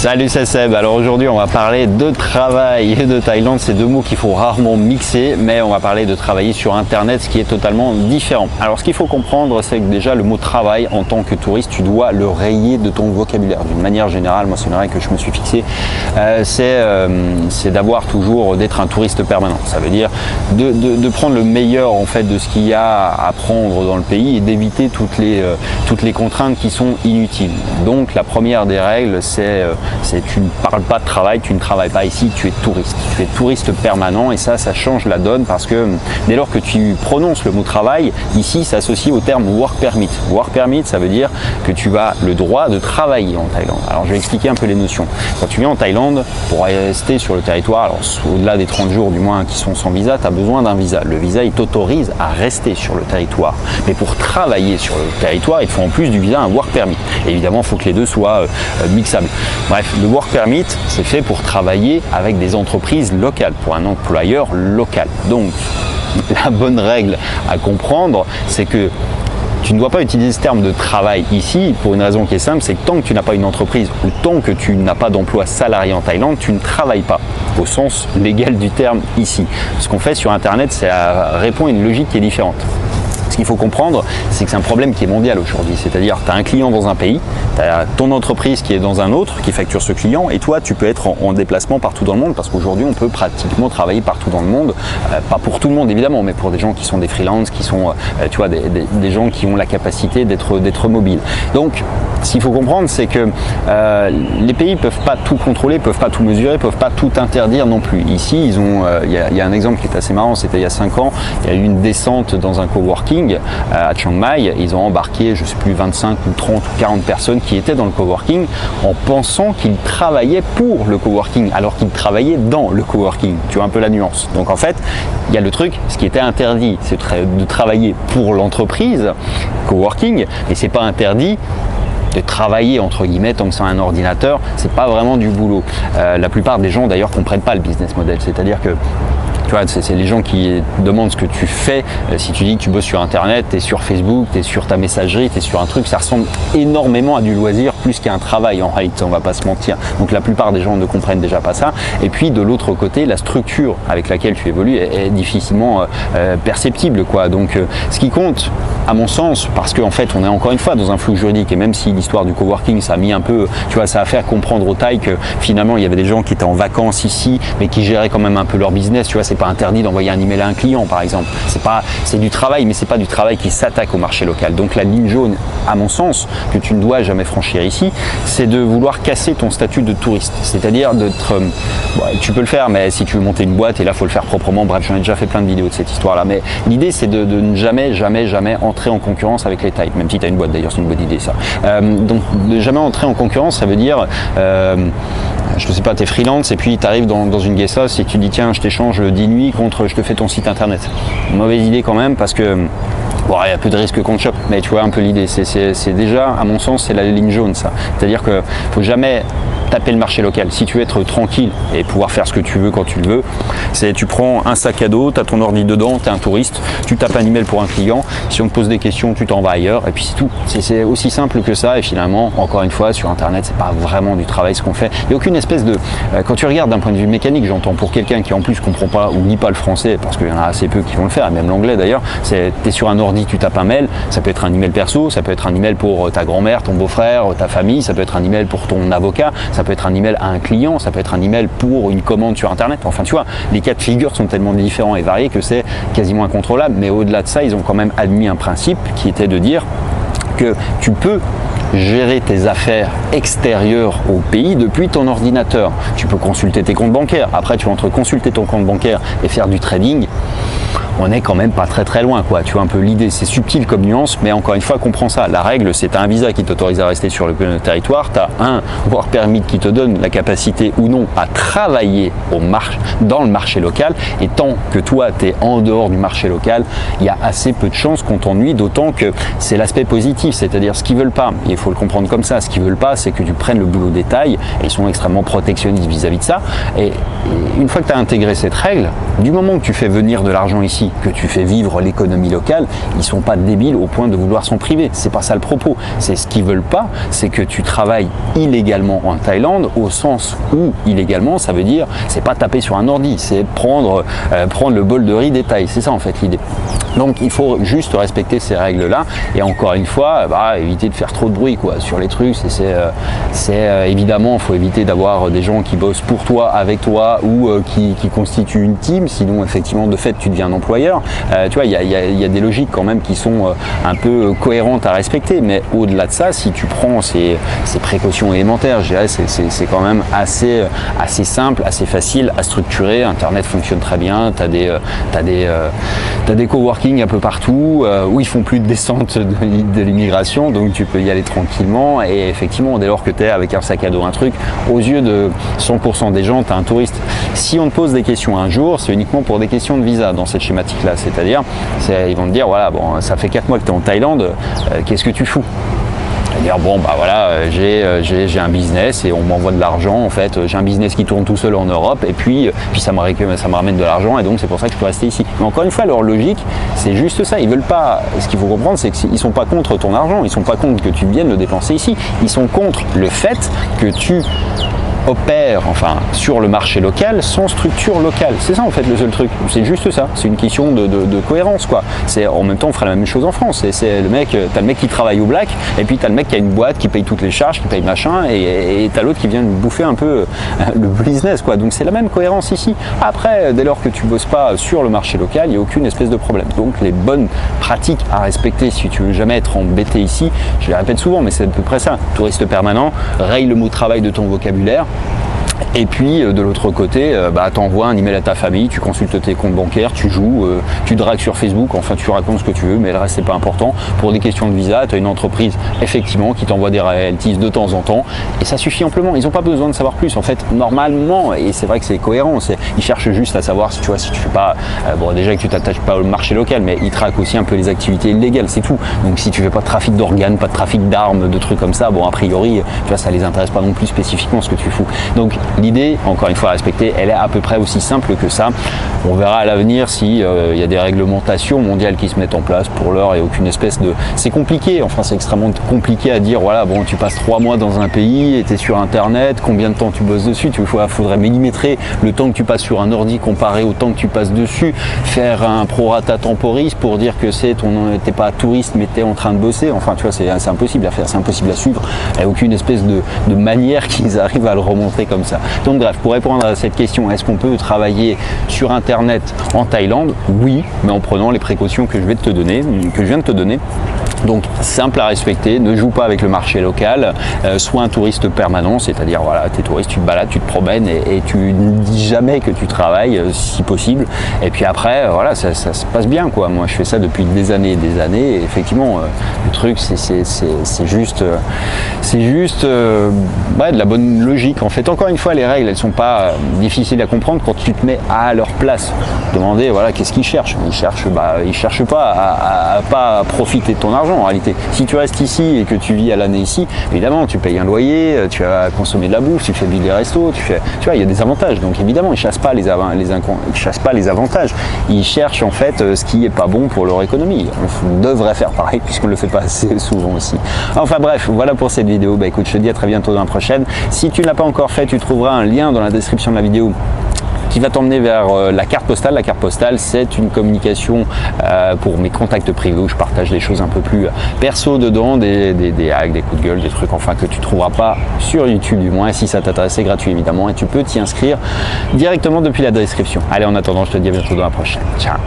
Salut, c'est Seb. Alors aujourd'hui on va parler de travail et de Thaïlande. C'est deux mots qu'il faut rarement mixer, mais on va parler de travailler sur internet, ce qui est totalement différent. Alors ce qu'il faut comprendre, c'est que déjà le mot travail en tant que touriste, tu dois le rayer de ton vocabulaire. D'une manière générale, moi c'est une règle que je me suis fixée, c'est d'avoir toujours, d'être un touriste permanent. Ça veut dire de prendre le meilleur en fait de ce qu'il y a à prendre dans le pays et d'éviter toutes les contraintes qui sont inutiles. Donc la première des règles, c'est tu ne parles pas de travail, tu ne travailles pas ici, tu es touriste. Tu es touriste permanent et ça change la donne parce que dès lors que tu prononces le mot travail, ici ça s'associe au terme work permit. Work permit, ça veut dire que tu as le droit de travailler en Thaïlande. Alors je vais expliquer un peu les notions. Quand tu viens en Thaïlande, pour rester sur le territoire, alors au-delà des 30 jours du moins qui sont sans visa, tu as besoin d'un visa. Le visa, il t'autorise à rester sur le territoire. Mais pour travailler sur le territoire, il te faut en plus du visa un work permit. Et évidemment, il faut que les deux soient mixables. Bref, le work permit, c'est fait pour travailler avec des entreprises locales, pour un employeur local. Donc, la bonne règle à comprendre, c'est que tu ne dois pas utiliser ce terme de travail ici pour une raison qui est simple, c'est que tant que tu n'as pas une entreprise ou tant que tu n'as pas d'emploi salarié en Thaïlande, tu ne travailles pas au sens légal du terme ici. Ce qu'on fait sur Internet, c'est répond à une logique qui est différente. Ce qu'il faut comprendre, c'est que c'est un problème qui est mondial aujourd'hui. C'est-à-dire, tu as un client dans un pays, tu as ton entreprise qui est dans un autre, qui facture ce client, et toi, tu peux être en déplacement partout dans le monde, parce qu'aujourd'hui, on peut pratiquement travailler partout dans le monde. Pas pour tout le monde, évidemment, mais pour des gens qui sont des freelances, qui sont, tu vois, des gens qui ont la capacité d'être mobiles. Donc, ce qu'il faut comprendre, c'est que les pays ne peuvent pas tout contrôler, ne peuvent pas tout mesurer, ne peuvent pas tout interdire non plus. Ici, il y a un exemple qui est assez marrant, c'était il y a 5 ans, il y a eu une descente dans un coworking à Chiang Mai. Ils ont embarqué, je ne sais plus, 25 ou 30 ou 40 personnes qui étaient dans le coworking en pensant qu'ils travaillaient pour le coworking alors qu'ils travaillaient dans le coworking. Tu vois un peu la nuance. Donc en fait, il y a le truc, ce qui était interdit, c'est de travailler pour l'entreprise coworking, et c'est pas interdit de travailler entre guillemets tant que c'est un ordinateur. C'est pas vraiment du boulot. La plupart des gens d'ailleurs comprennent pas le business model, c'est-à-dire que tu vois, c'est les gens qui demandent ce que tu fais. Si tu dis que tu bosses sur Internet, tu es sur Facebook, tu es sur ta messagerie, tu es sur un truc, ça ressemble énormément à du loisir plus qu'à un travail en réalité, on va pas se mentir. Donc la plupart des gens ne comprennent déjà pas ça. Et puis de l'autre côté, la structure avec laquelle tu évolues est difficilement perceptible, quoi. Donc ce qui compte, à mon sens, parce qu'en fait on est encore une fois dans un flou juridique, et même si l'histoire du coworking ça a mis un peu, tu vois, ça a fait comprendre aux Thaïs que finalement il y avait des gens qui étaient en vacances ici, mais qui géraient quand même un peu leur business, tu vois. C'est pas interdit d'envoyer un email à un client par exemple, c'est du travail, mais c'est pas du travail qui s'attaque au marché local. Donc la ligne jaune, à mon sens, que tu ne dois jamais franchir ici, c'est de vouloir casser ton statut de touriste, c'est-à-dire d'être, tu peux le faire, mais si tu veux monter une boîte, et là faut le faire proprement. Bref, j'en ai déjà fait plein de vidéos de cette histoire là, mais l'idée c'est de ne jamais entrer en concurrence avec les Thaïs, même si tu as une boîte d'ailleurs, c'est une bonne idée ça. Donc de jamais entrer en concurrence, ça veut dire je ne sais pas, tu es freelance et puis tu arrives dans une guest house et tu dis tiens, je t'échange 10 nuits contre je te fais ton site internet. Mauvaise idée quand même, parce que bon, il y a peu de risques qu'on te chope, mais tu vois un peu l'idée. C'est déjà, à mon sens, c'est la ligne jaune ça. C'est-à-dire qu'il ne faut jamais taper le marché local. Si tu veux être tranquille et pouvoir faire ce que tu veux quand tu le veux, c'est tu prends un sac à dos, tu as ton ordi dedans, tu es un touriste, tu tapes un email pour un client, si on te pose des questions, tu t'en vas ailleurs, et puis c'est tout. C'est aussi simple que ça, et finalement, encore une fois, sur Internet, c'est pas vraiment du travail ce qu'on fait. Il n'y a aucune espèce de... quand tu regardes d'un point de vue mécanique, j'entends, pour quelqu'un qui en plus comprend pas ou lit pas le français, parce qu'il y en a assez peu qui vont le faire, et même l'anglais d'ailleurs, tu es sur un ordi, tu tapes un mail, ça peut être un email perso, ça peut être un email pour ta grand-mère, ton beau-frère, ta famille, ça peut être un email pour ton avocat, ça peut être un email à un client, ça peut être un email pour une commande sur Internet. Enfin, tu vois, les cas de figure sont tellement différents et variés que c'est quasiment incontrôlable. Mais au-delà de ça, ils ont quand même admis un principe qui était de dire que tu peux gérer tes affaires extérieures au pays depuis ton ordinateur. Tu peux consulter tes comptes bancaires. Après, tu vas entre consulter ton compte bancaire et faire du trading. On est quand même pas très loin, quoi. Tu vois un peu l'idée, c'est subtil comme nuance, mais encore une fois, comprends ça. La règle, c'est tu as un visa qui t'autorise à rester sur le territoire, tu as un work permit qui te donne la capacité ou non à travailler dans le marché local, et tant que toi, tu es en dehors du marché local, il y a assez peu de chances qu'on t'ennuie, d'autant que c'est l'aspect positif, c'est-à-dire ce qu'ils veulent pas, et il faut le comprendre comme ça, ce qu'ils veulent pas, c'est que tu prennes le boulot des Thaïs, et ils sont extrêmement protectionnistes vis-à-vis de ça, et une fois que tu as intégré cette règle, du moment que tu fais venir de l'argent ici, aussi que tu fais vivre l'économie locale, ils sont pas débiles au point de vouloir s'en priver. C'est pas ça le propos. C'est ce qu'ils veulent pas, c'est que tu travailles illégalement en Thaïlande, au sens où illégalement, ça veut dire c'est pas taper sur un ordi, c'est prendre le bol de riz des Thaïs. C'est ça en fait l'idée. Donc il faut juste respecter ces règles-là et encore une fois, éviter de faire trop de bruit quoi sur les trucs. Évidemment, il faut éviter d'avoir des gens qui bossent pour toi, avec toi ou qui constituent une team. Sinon, effectivement, de fait, tu deviens un employeur. Tu vois, il y a des logiques quand même qui sont un peu cohérentes à respecter. Mais au-delà de ça, si tu prends ces précautions élémentaires, je dirais, c'est quand même assez simple, assez facile à structurer. Internet fonctionne très bien. T'as des coworking un peu partout où ils font plus de descente de l'immigration, donc tu peux y aller tranquillement. Et effectivement, dès lors que tu es avec un sac à dos, un truc, aux yeux de 100% des gens, tu es un touriste. Si on te pose des questions un jour, c'est uniquement pour des questions de visa dans cette schématique-là. C'est-à-dire, ils vont te dire, voilà, bon, ça fait 4 mois que tu es en Thaïlande, qu'est-ce que tu fous? Dire bon bah voilà, j'ai un business et on m'envoie de l'argent en fait, j'ai un business qui tourne tout seul en Europe et puis ça me ramène de l'argent et donc c'est pour ça que je peux rester ici. Mais encore une fois, leur logique c'est juste ça, ils veulent pas, ce qu'il faut comprendre c'est qu'ils sont pas contre ton argent, ils sont pas contre que tu viennes le dépenser ici, ils sont contre le fait que tu opère sur le marché local sans structure locale. C'est ça en fait le seul truc, c'est juste ça, c'est une question de cohérence quoi. En même temps on ferait la même chose en France, c'est le mec, t'as le mec qui travaille au black et puis t'as le mec qui a une boîte qui paye toutes les charges, qui paye machin et t'as l'autre qui vient bouffer un peu le business quoi. Donc c'est la même cohérence ici. Après dès lors que tu bosses pas sur le marché local, il n'y a aucune espèce de problème. Donc les bonnes pratiques à respecter si tu veux jamais être embêté ici, je les répète souvent mais c'est à peu près ça, touriste permanent, raye le mot travail de ton vocabulaire. Et puis de l'autre côté, t'envoies un email à ta famille, tu consultes tes comptes bancaires, tu joues, tu dragues sur Facebook, enfin tu racontes ce que tu veux, mais le reste c'est pas important. Pour des questions de visa, tu as une entreprise effectivement qui t'envoie des royalties de temps en temps et ça suffit amplement. Ils n'ont pas besoin de savoir plus en fait normalement, et c'est vrai que c'est cohérent, ils cherchent juste à savoir si tu fais pas, déjà que tu t'attaches pas au marché local, mais ils traquent aussi un peu les activités illégales, c'est tout. Donc si tu fais pas de trafic d'organes, pas de trafic d'armes, de trucs comme ça, a priori, tu vois, ça les intéresse pas non plus spécifiquement ce que tu fous. Donc l'idée, encore une fois à respecter, elle est à peu près aussi simple que ça. On verra à l'avenir si y a des réglementations mondiales qui se mettent en place. Pour l'heure, il n'y a aucune espèce de... C'est compliqué, c'est extrêmement compliqué à dire, voilà, bon, tu passes 3 mois dans un pays et tu es sur Internet, combien de temps tu bosses dessus? Il faudrait millimétrer le temps que tu passes sur un ordi comparé au temps que tu passes dessus, faire un prorata temporis pour dire que t'es pas touriste mais tu es en train de bosser. Tu vois, c'est impossible à faire, c'est impossible à suivre. Il n'y a aucune espèce de manière qu'ils arrivent à le remontrer comme ça. Donc bref, pour répondre à cette question, est-ce qu'on peut travailler sur Internet en Thaïlande? Oui, mais en prenant les précautions que je viens de te donner. Donc simple à respecter, ne joue pas avec le marché local, sois un touriste permanent, c'est-à-dire voilà, tu es touriste, tu te balades, tu te promènes et tu ne dis jamais que tu travailles si possible. Et puis après, voilà, ça se passe bien quoi. Moi je fais ça depuis des années et des années et effectivement le truc c'est juste de la bonne logique en fait. Encore une fois, les règles elles sont pas difficiles à comprendre quand tu te mets à leur place. Demander voilà, qu'est-ce qu'ils cherchent? Ils cherchent pas à profiter de ton argent. En réalité, si tu restes ici et que tu vis à l'année ici, évidemment, tu payes un loyer, tu vas consommer de la bouffe, tu fais vivre les restos, tu vois, il y a des avantages. Donc évidemment, ils chassent pas les avantages. Ils cherchent en fait ce qui est pas bon pour leur économie. On devrait faire pareil puisqu'on le fait pas assez souvent aussi. Enfin bref, voilà pour cette vidéo. Écoute, je te dis à très bientôt dans la prochaine. Si tu ne l'as pas encore fait, tu trouveras un lien dans la description de la vidéo qui va t'emmener vers la carte postale. La carte postale, c'est une communication pour mes contacts privés où je partage des choses un peu plus perso dedans, des hacks, des coups de gueule, des trucs que tu trouveras pas sur YouTube du moins. Et si ça t'intéresse, c'est gratuit évidemment et tu peux t'y inscrire directement depuis la description. Allez, en attendant, je te dis à bientôt dans la prochaine. Ciao.